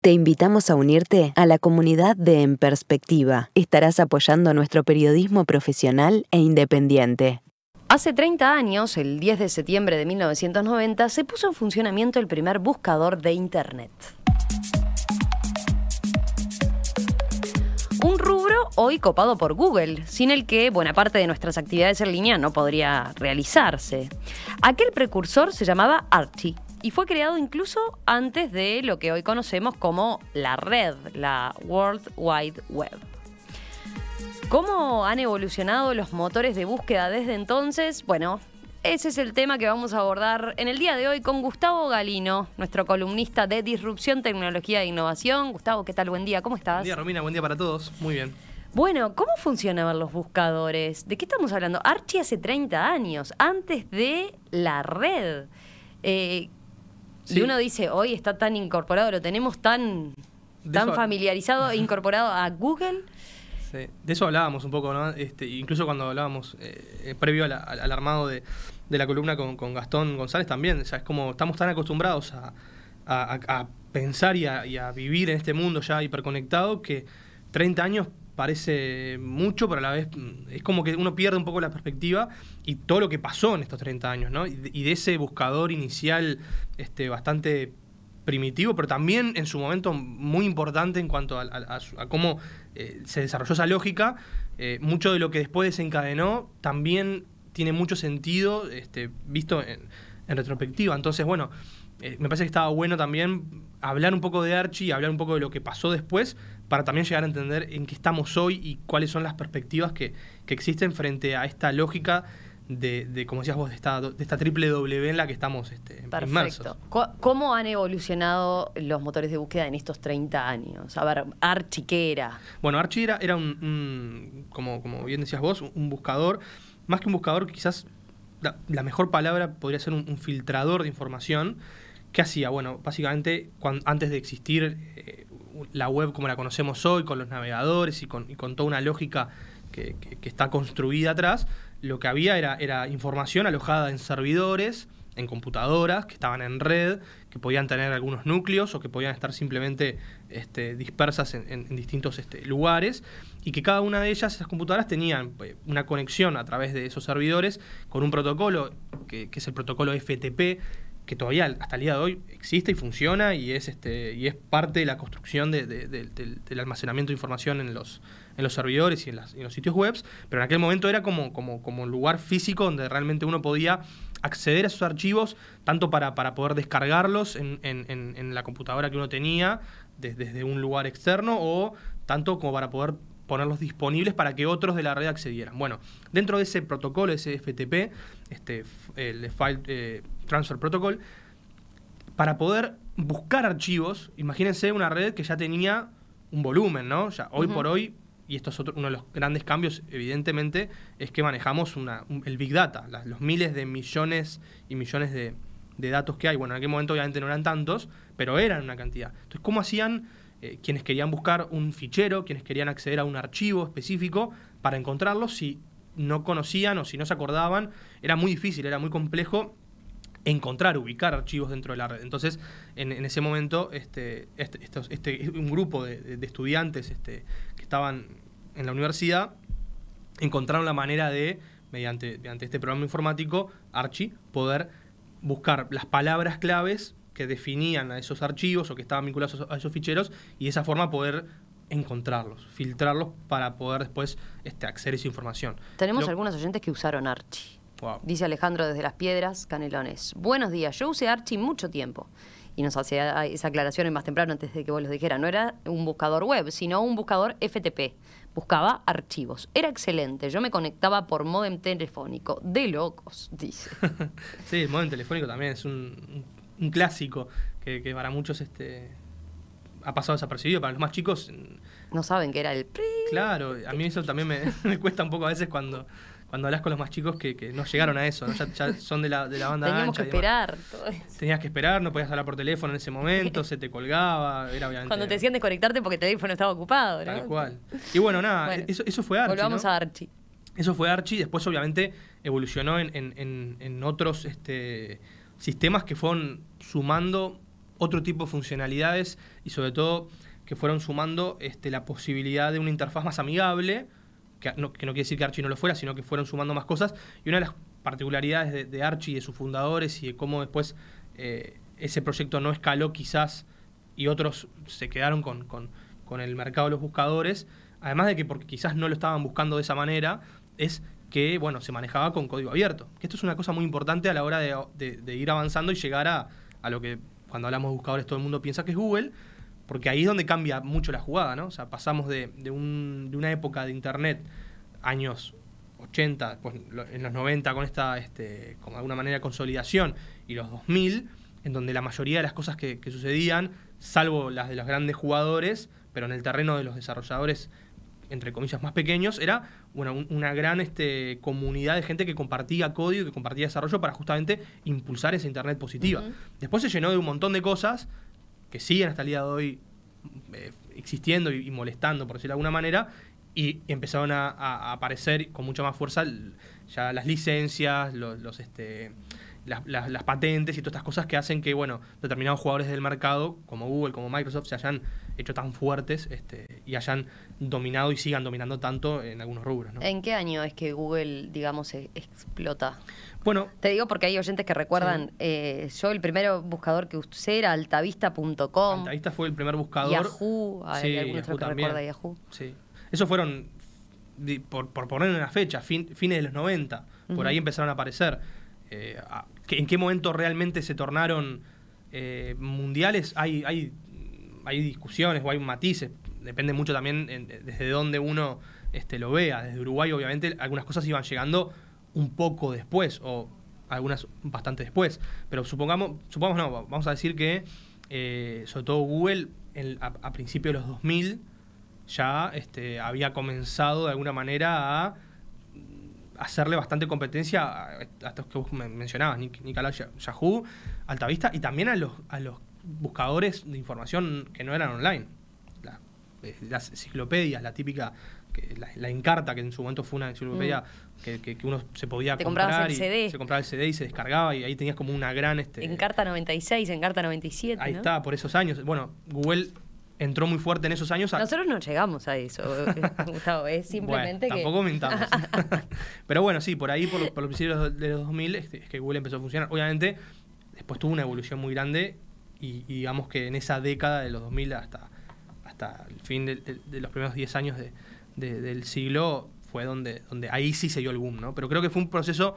Te invitamos a unirte a la comunidad de En Perspectiva. Estarás apoyando nuestro periodismo profesional e independiente. Hace 30 años, el 10 de septiembre de 1990, se puso en funcionamiento el primer buscador de Internet. Un rubro hoy copado por Google, sin el que buena parte de nuestras actividades en línea no podría realizarse. Aquel precursor se llamaba Archie y fue creado incluso antes de lo que hoy conocemos como la red, la World Wide Web. ¿Cómo han evolucionado los motores de búsqueda desde entonces? Bueno, ese es el tema que vamos a abordar en el día de hoy con Gustavo Galino, nuestro columnista de Disrupción, Tecnología e Innovación. Gustavo, ¿qué tal? Buen día, ¿cómo estás? Buen día, Romina, buen día para todos. Muy bien. Bueno, ¿cómo funcionaban los buscadores? ¿De qué estamos hablando? Archie hace 30 años, antes de la red. Sí. Y uno dice, hoy está tan incorporado, lo tenemos tan familiarizado e incorporado a Google. Sí. De eso hablábamos un poco, ¿no? Incluso cuando hablábamos previo al armado de la columna con Gastón González también. O sea, es como estamos tan acostumbrados a pensar y a vivir en este mundo ya hiperconectado que 30 años parece mucho, pero a la vez es como que uno pierde un poco la perspectiva y todo lo que pasó en estos 30 años, ¿no? Y de ese buscador inicial bastante primitivo, pero también en su momento muy importante en cuanto a cómo se desarrolló esa lógica. Mucho de lo que después desencadenó también tiene mucho sentido visto en retrospectiva. Entonces, bueno, me parece que estaba bueno también hablar un poco de Archie y hablar un poco de lo que pasó después para también llegar a entender en qué estamos hoy y cuáles son las perspectivas que existen frente a esta lógica de como decías vos, de esta triple W en la que estamos inmersos. Perfecto. ¿Cómo han evolucionado los motores de búsqueda en estos 30 años? A ver, Archie, ¿qué era? Bueno, Archie era como bien decías vos, un buscador. Más que un buscador, quizás la mejor palabra podría ser un filtrador de información. ¿Qué hacía? Bueno, básicamente, antes de existir la web como la conocemos hoy, con los navegadores y con toda una lógica que está construida atrás, lo que había era información alojada en servidores, en computadoras, que estaban en red, que podían tener algunos núcleos o que podían estar simplemente dispersas en distintos lugares, y que cada una de ellas, esas computadoras, tenían una conexión a través de esos servidores con un protocolo que es el protocolo FTP, que todavía hasta el día de hoy existe y funciona y es parte de la construcción del almacenamiento de información en los servidores y en los sitios web, pero en aquel momento era como un lugar físico donde realmente uno podía acceder a esos archivos, tanto para poder descargarlos en la computadora que uno tenía desde un lugar externo, o tanto como para poder ponerlos disponibles para que otros de la red accedieran. Bueno, dentro de ese protocolo, ese FTP, el File Transfer Protocol, para poder buscar archivos, imagínense una red que ya tenía un volumen, ¿no? Ya hoy por hoy, y esto es uno de los grandes cambios, evidentemente, es que manejamos el Big Data, los miles de millones y millones de datos que hay. Bueno, en aquel momento obviamente no eran tantos, pero eran una cantidad. Entonces, ¿cómo hacían quienes querían buscar un fichero, quienes querían acceder a un archivo específico para encontrarlo? Si no conocían o si no se acordaban, era muy difícil, era muy complejo ubicar archivos dentro de la red. Entonces, en ese momento, un grupo de estudiantes que estaban en la universidad encontraron la manera de, mediante este programa informático, Archie, poder buscar las palabras claves que definían a esos archivos o que estaban vinculados a esos ficheros, y de esa forma poder encontrarlos, filtrarlos para poder después acceder a esa información. Tenemos algunos oyentes que usaron Archie. Wow. Dice Alejandro desde Las Piedras, Canelones. Buenos días, yo usé Archie mucho tiempo. Y nos hacía esa aclaración más temprano antes de que vos lo dijeras. No era un buscador web, sino un buscador FTP. Buscaba archivos. Era excelente. Yo me conectaba por módem telefónico. De locos, dice. Sí, el módem telefónico también es un clásico que para muchos ha pasado desapercibido. Para los más chicos no saben que era el... Claro, a mí eso también me cuesta un poco a veces cuando hablas con los más chicos que no llegaron a eso, ¿no? Ya son de la banda Teníamos ancha. Que esperar. Todo eso. Tenías que esperar, no podías hablar por teléfono en ese momento, se te colgaba, era obviamente... Cuando te decían desconectarte porque el teléfono estaba ocupado, ¿no? Tal cual. Y bueno, nada, bueno, eso fue Archie, volvamos, ¿no?, a Archie. Eso fue Archie, después obviamente evolucionó en otros sistemas que fueron sumando otro tipo de funcionalidades y sobre todo que fueron sumando la posibilidad de una interfaz más amigable, que no quiere decir que Archie no lo fuera, sino que fueron sumando más cosas. Y una de las particularidades de Archie y de sus fundadores y de cómo después ese proyecto no escaló quizás y otros se quedaron con el mercado de los buscadores, además de que porque quizás no lo estaban buscando de esa manera, es que bueno, se manejaba con código abierto. Que esto es una cosa muy importante a la hora de ir avanzando y llegar a lo que cuando hablamos de buscadores todo el mundo piensa que es Google, porque ahí es donde cambia mucho la jugada, ¿no? O sea, pasamos de una época de Internet, años 80, pues en los 90 con esta, como de alguna manera, consolidación, y los 2000, en donde la mayoría de las cosas que sucedían, salvo las de los grandes jugadores, pero en el terreno de los desarrolladores, entre comillas, más pequeños, era una gran comunidad de gente que compartía código, que compartía desarrollo para justamente impulsar esa Internet positiva. Después se llenó de un montón de cosas que siguen hasta el día de hoy existiendo y molestando, por decirlo de alguna manera, y empezaron a aparecer con mucha más fuerza ya las licencias, las patentes y todas estas cosas que hacen que, bueno, determinados jugadores del mercado, como Google, como Microsoft, se hayan hecho tan fuertes y hayan dominado y sigan dominando tanto en algunos rubros, ¿no? ¿En qué año es que Google, digamos, explota? Bueno, te digo porque hay oyentes que recuerdan, sí. Yo el primer buscador que usé era altavista.com. Altavista fue el primer buscador. Yahoo, ¿hay algún otro que recuerda Yahoo? Sí. Esos fueron, por poner una fecha, fines de los 90. Por ahí empezaron a aparecer. ¿En qué momento realmente se tornaron mundiales? Hay discusiones o hay matices. Depende mucho también desde dónde uno lo vea. Desde Uruguay, obviamente, algunas cosas iban llegando un poco después, o algunas bastante después. Pero supongamos no, vamos a decir que sobre todo Google a principios de los 2000 ya había comenzado de alguna manera a hacerle bastante competencia a estos que vos mencionabas, Nicolás, Yahoo, Altavista, y también a los buscadores de información que no eran online. Las enciclopedias, la típica, la Encarta, que en su momento fue una enciclopedia que uno se podía comprar, y se compraba el CD y se descargaba, y ahí tenías como una gran... Encarta 96, Encarta 97, ahí, ¿no? Está, por esos años. Bueno, Google entró muy fuerte en esos años. Nosotros no llegamos a eso, Gustavo, es simplemente bueno, tampoco mintamos. Pero bueno, sí, por ahí, por los principios de los 2000, es que Google empezó a funcionar. Obviamente, después tuvo una evolución muy grande, y digamos que en esa década de los 2000 hasta el fin de los primeros 10 años del siglo fue donde ahí sí se dio el boom, ¿no? Pero creo que fue un proceso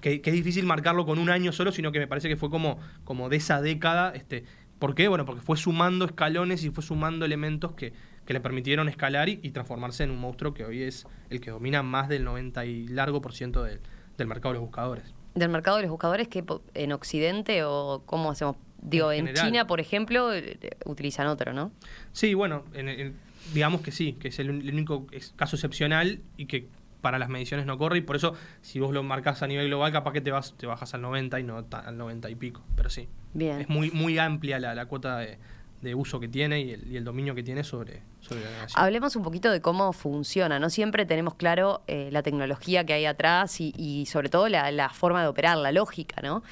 que es difícil marcarlo con un año solo, sino que me parece que fue como de esa década. ¿Por qué? Bueno, porque fue sumando escalones y fue sumando elementos que le permitieron escalar y transformarse en un monstruo que hoy es el que domina más del 90 y largo % del mercado de los buscadores. ¿Del mercado de los buscadores que en Occidente o cómo hacemos? Digo, en China, por ejemplo, utilizan otro, ¿no? Sí, bueno, digamos que sí, que es el único caso excepcional y que para las mediciones no corre, y por eso si vos lo marcás a nivel global capaz que te bajas al 90 y no al 90 y pico, pero sí. Bien. Es muy, muy amplia la cuota de uso que tiene y el dominio que tiene sobre la navegación. Hablemos un poquito de cómo funciona. No siempre tenemos claro la tecnología que hay atrás y sobre todo la forma de operar, la lógica, ¿no?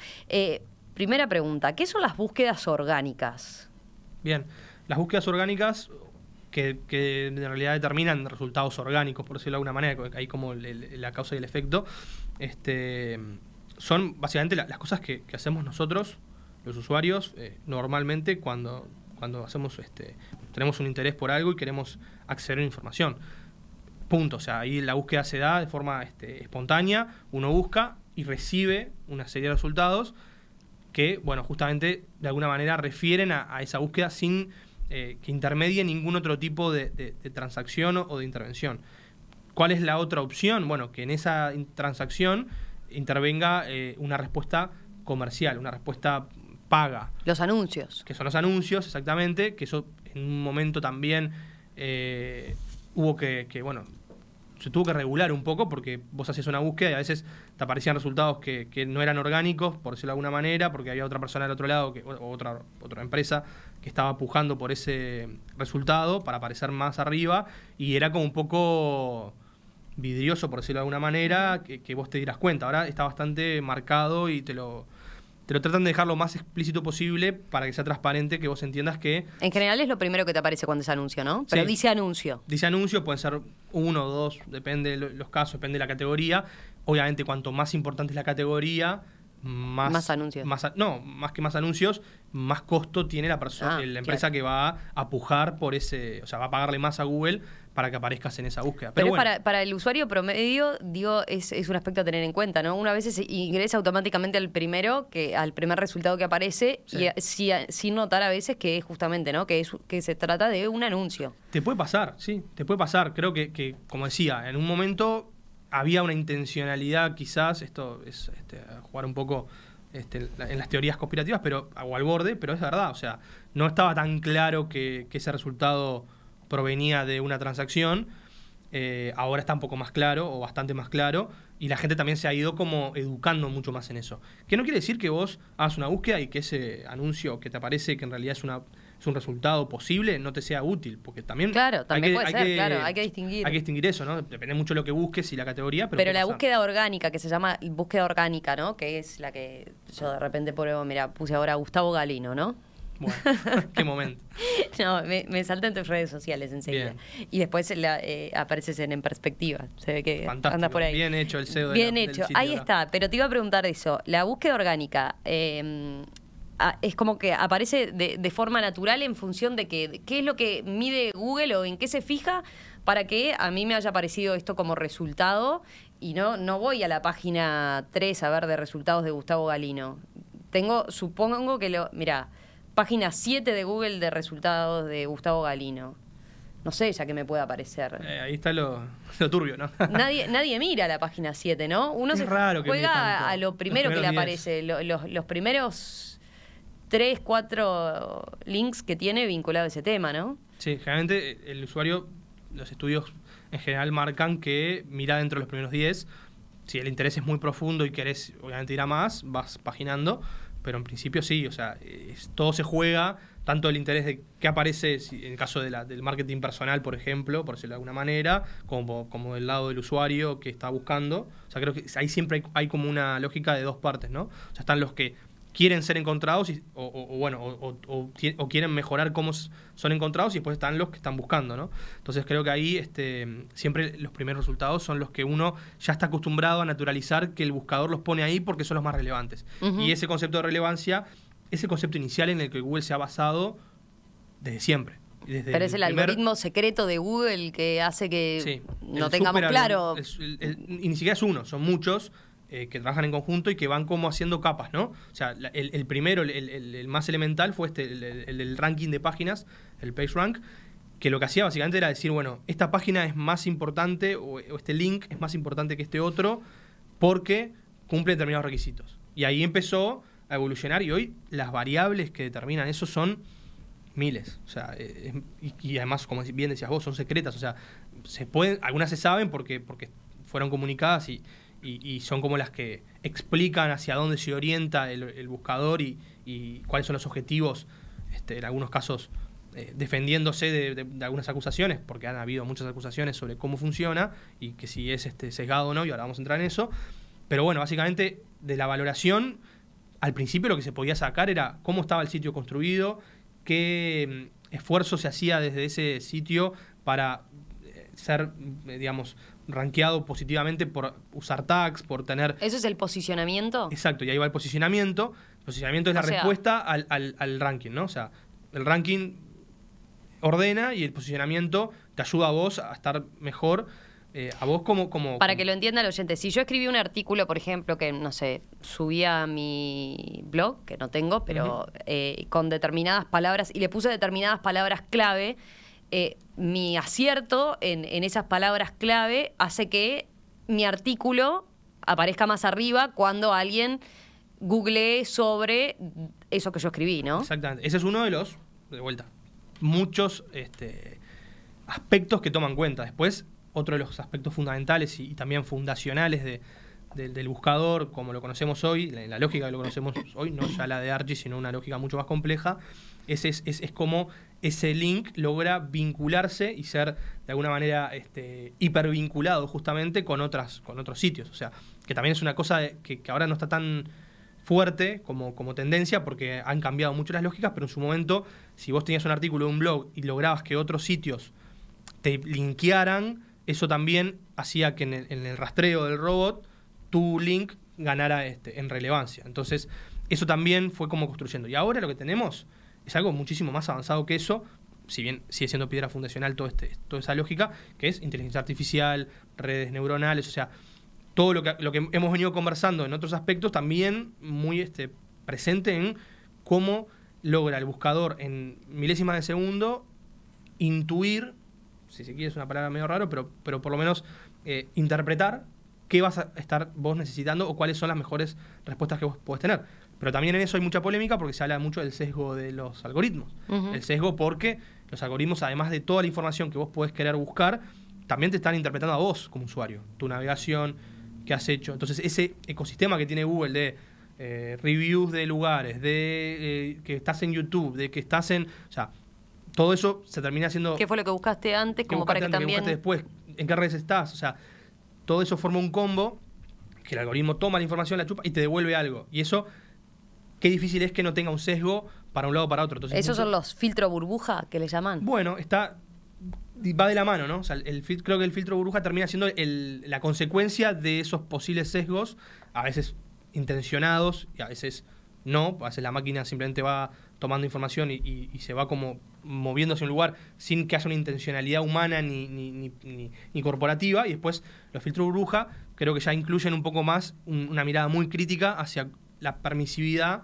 Primera pregunta, ¿qué son las búsquedas orgánicas? Bien, las búsquedas orgánicas que en realidad determinan resultados orgánicos, por decirlo de alguna manera, hay como la causa y el efecto, son básicamente las cosas que hacemos nosotros, los usuarios, normalmente cuando hacemos tenemos un interés por algo y queremos acceder a información. Punto. O sea, ahí la búsqueda se da de forma espontánea, uno busca y recibe una serie de resultados que, bueno, justamente de alguna manera refieren a esa búsqueda sin que intermedie ningún otro tipo de transacción o de intervención. ¿Cuál es la otra opción? Bueno, que en esa transacción intervenga una respuesta comercial, una respuesta paga. Los anuncios. Que son los anuncios, exactamente, que eso en un momento también hubo bueno, se tuvo que regular un poco porque vos hacías una búsqueda y a veces te aparecían resultados que no eran orgánicos, por decirlo de alguna manera, porque había otra persona del otro lado, o otra empresa que estaba pujando por ese resultado para aparecer más arriba, y era como un poco vidrioso, por decirlo de alguna manera, que vos te dieras cuenta. Ahora está bastante marcado y te lo te lo tratan de dejar lo más explícito posible para que sea transparente, que vos entiendas que... En general es lo primero que te aparece cuando es anuncio, ¿no? Pero Sí. dice anuncio. Dice anuncio, pueden ser 1 o 2, depende de los casos, depende de la categoría. Obviamente, cuanto más importante es la categoría, Más anuncios. más que más anuncios, más costo tiene la persona, la empresa claro. que va a pujar por ese, o sea, va a pagarle más a Google para que aparezcas en esa búsqueda. Pero bueno, para el usuario promedio, digo, es un aspecto a tener en cuenta, ¿no? Una vez ingresa automáticamente al primer resultado que aparece, Sí. y sin notar a veces que es justamente, ¿no? Que se trata de un anuncio. te puede pasar, sí, te puede pasar. Creo que como decía, en un momento había una intencionalidad, quizás, esto es jugar un poco en las teorías conspirativas, pero o al borde, pero es verdad, o sea, no estaba tan claro que ese resultado provenía de una transacción. Ahora está un poco más claro, o bastante más claro, y la gente también se ha ido como educando mucho más en eso. Que no quiere decir que vos hagas una búsqueda y que ese anuncio que te aparece, que en realidad es un resultado posible, no te sea útil, porque también... Claro, también puede ser, claro, hay que distinguir. Hay que distinguir eso, ¿no? Depende mucho de lo que busques y la categoría, pero Pero puede la pasar. búsqueda orgánica, que se llama búsqueda orgánica, ¿no? Que es la que yo de repente pruebo, mira, puse ahora Gustavo Galino, ¿no? Bueno, qué momento. No, me salta en tus redes sociales enseguida. Bien. Y después apareces en perspectiva. Se ve que Fantástico. andas por ahí. Bien hecho el SEO Bien del hecho. sitio Ahí acá. está. Pero te iba a preguntar eso. La búsqueda orgánica es como que aparece de forma natural en función de qué es lo que mide Google o en qué se fija para que a mí me haya aparecido esto como resultado y no voy a la página 3 a ver de resultados de Gustavo Galino. Supongo que mirá, página 7 de Google de resultados de Gustavo Galino. No sé ya que me puede aparecer. Ahí está lo turbio, ¿no? Nadie mira la página 7, ¿no? Uno Es se raro que mire tanto. juega a lo primero que le Los aparece. Los primeros 3, 4 links que tiene vinculado a ese tema, ¿no? Sí, generalmente el usuario, los estudios en general marcan que mira dentro de los primeros 10. Si el interés es muy profundo y querés obviamente ir a más, vas paginando, pero en principio sí, o sea, todo se juega, tanto el interés de qué aparece en el caso del marketing personal, por ejemplo, por decirlo de alguna manera, como del lado del usuario que está buscando. O sea, creo que ahí siempre hay como una lógica de dos partes, ¿no? O sea, están los que quieren ser encontrados o quieren mejorar cómo son encontrados, y después están los que están buscando, ¿no? Entonces creo que ahí siempre los primeros resultados son los que uno ya está acostumbrado a naturalizar, que el buscador los pone ahí porque son los más relevantes. Ujú. Y ese concepto de relevancia, ese concepto inicial en el que Google se ha basado desde siempre. Pero es el algoritmo secreto de Google que hace que Sí, no el tengamos super claro. y ni siquiera es uno, son muchos que trabajan en conjunto y que van como haciendo capas, ¿no? O sea, el primero, el más elemental fue el del ranking de páginas, el PageRank, que lo que hacía básicamente era decir, bueno, esta página es más importante o este link es más importante que este otro porque cumple determinados requisitos. Y ahí empezó a evolucionar, y hoy las variables que determinan eso son miles. O sea, y además, como bien decías vos, son secretas. O sea, algunas se saben porque fueron comunicadas y son como las que explican hacia dónde se orienta el buscador y cuáles son los objetivos, en algunos casos defendiéndose de algunas acusaciones, porque han habido muchas acusaciones sobre cómo funciona y que si es sesgado o no, y ahora vamos a entrar en eso. Pero bueno, básicamente de la valoración, al principio lo que se podía sacar era cómo estaba el sitio construido, qué esfuerzo se hacía desde ese sitio para ser, digamos, rankeado positivamente por usar tags, por tener... ¿Eso es el posicionamiento? Exacto, y ahí va el posicionamiento. El posicionamiento es la respuesta al ranking, ¿no? O sea, el ranking ordena y el posicionamiento te ayuda a vos a estar mejor, a vos como... Para que lo entienda el oyente, si yo escribí un artículo, por ejemplo, que, no sé, subía a mi blog, que no tengo, pero con determinadas palabras, y le puse determinadas palabras clave, mi acierto en esas palabras clave hace que mi artículo aparezca más arriba cuando alguien googlee sobre eso que yo escribí, ¿no? Exactamente. Ese es uno de los, de vuelta, muchos aspectos que toman cuenta. Después, otro de los aspectos fundamentales y también fundacionales del buscador, como lo conocemos hoy, la lógica que lo conocemos hoy, no ya la de Archie, sino una lógica mucho más compleja, es cómo ese link logra vincularse y ser de alguna manera hipervinculado justamente con otros sitios. O sea, que también es una cosa que ahora no está tan fuerte como tendencia porque han cambiado mucho las lógicas, pero en su momento, si vos tenías un artículo de un blog y lograbas que otros sitios te linkearan, eso también hacía que en el rastreo del robot tu link ganara en relevancia. Entonces, eso también fue como construyendo. Y ahora lo que tenemos es algo muchísimo más avanzado que eso, si bien sigue siendo piedra fundacional toda esa lógica, que es inteligencia artificial, redes neuronales, o sea, todo lo que hemos venido conversando en otros aspectos, también muy presente en cómo logra el buscador en milésimas de segundo intuir, si se quiere es una palabra medio raro, pero por lo menos interpretar qué vas a estar vos necesitando o cuáles son las mejores respuestas que vos podés tener. Pero también en eso hay mucha polémica porque se habla mucho del sesgo de los algoritmos. El sesgo porque los algoritmos, además de toda la información que vos podés querer buscar, también te están interpretando a vos como usuario, tu navegación, qué has hecho. Entonces ese ecosistema que tiene Google de reviews de lugares, de que estás en YouTube, de que estás en... O sea, todo eso se termina haciendo... ¿Qué fue lo que buscaste antes? Como para que también... ¿Qué buscaste después? ¿En qué redes estás? O sea, todo eso forma un combo que el algoritmo toma la información, la chupa y te devuelve algo. Y eso, qué difícil es que no tenga un sesgo para un lado o para otro. Entonces, ¿esos son los filtros burbuja que le llaman? Bueno, va de la mano, ¿no? O sea, creo que el filtro burbuja termina siendo la consecuencia de esos posibles sesgos, a veces intencionados y a veces no. A veces la máquina simplemente va tomando información y se va como moviendo hacia un lugar sin que haya una intencionalidad humana ni corporativa. Y después los filtros burbuja creo que ya incluyen un poco más una mirada muy crítica hacia la permisividad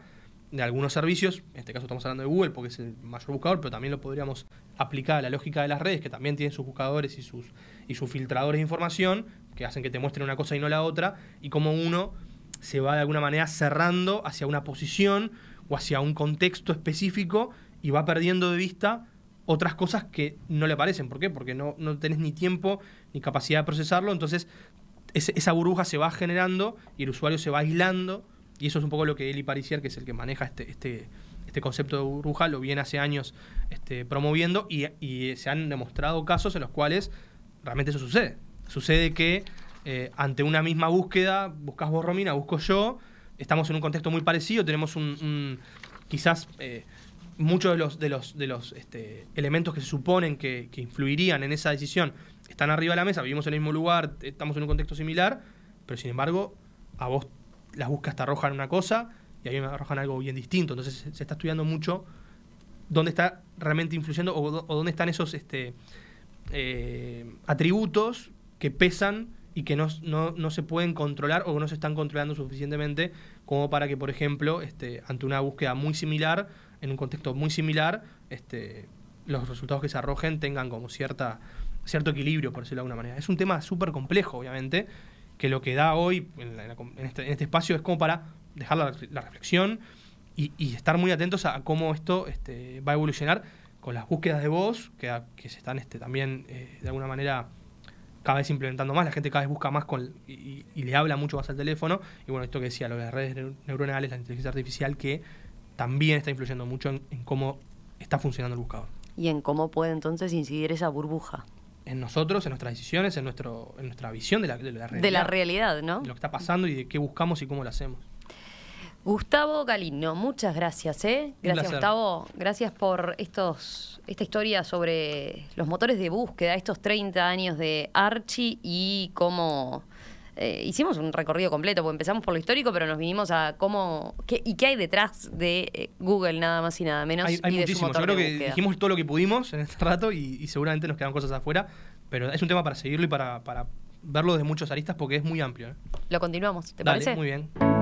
de algunos servicios. En este caso estamos hablando de Google porque es el mayor buscador, pero también lo podríamos aplicar a la lógica de las redes, que también tienen sus buscadores y sus filtradores de información que hacen que te muestren una cosa y no la otra, y cómo uno se va de alguna manera cerrando hacia una posición o hacia un contexto específico y va perdiendo de vista otras cosas que no le parecen. ¿Por qué? Porque no tenés ni tiempo ni capacidad de procesarlo. Entonces esa burbuja se va generando y el usuario se va aislando, y eso es un poco lo que Eli Pariser, que es el que maneja este concepto de burbuja, lo viene hace años promoviendo, y se han demostrado casos en los cuales realmente eso sucede. Sucede que ante una misma búsqueda, buscas vos, Romina, busco yo, estamos en un contexto muy parecido, tenemos quizás muchos de los elementos que se suponen que influirían en esa decisión están arriba de la mesa, vivimos en el mismo lugar, estamos en un contexto similar, pero sin embargo a vos las búsquedas te arrojan una cosa y a mí me arrojan algo bien distinto. Entonces se está estudiando mucho dónde está realmente influyendo o dónde están esos atributos que pesan y que no se pueden controlar o no se están controlando suficientemente como para que, por ejemplo, ante una búsqueda muy similar, en un contexto muy similar, los resultados que se arrojen tengan como cierto equilibrio, por decirlo de alguna manera. Es un tema súper complejo, obviamente, que lo que da hoy en este espacio es como para dejar la reflexión y estar muy atentos a cómo esto va a evolucionar con las búsquedas de voz que se están también de alguna manera cada vez implementando más. La gente cada vez busca más y le habla mucho más al teléfono. Y bueno, esto que decía, lo de las redes neuronales, la inteligencia artificial, que también está influyendo mucho en cómo está funcionando el buscador. ¿Y en cómo puede entonces incidir esa burbuja? En nosotros, en nuestras decisiones, en nuestra visión de la realidad. De la realidad, ¿no? De lo que está pasando y de qué buscamos y cómo lo hacemos. Gustavo Galino, muchas gracias, ¿eh? Gracias, Gustavo. Gracias por esta historia sobre los motores de búsqueda, estos 30 años de Archie y cómo hicimos un recorrido completo, porque empezamos por lo histórico, pero nos vinimos a qué hay detrás de Google, nada más y nada menos. Hay y muchísimo. Yo creo que dijimos todo lo que pudimos en este rato y seguramente nos quedan cosas afuera, pero es un tema para seguirlo y para verlo desde muchos aristas porque es muy amplio, ¿eh? Lo continuamos, ¿te Dale, parece? Muy bien.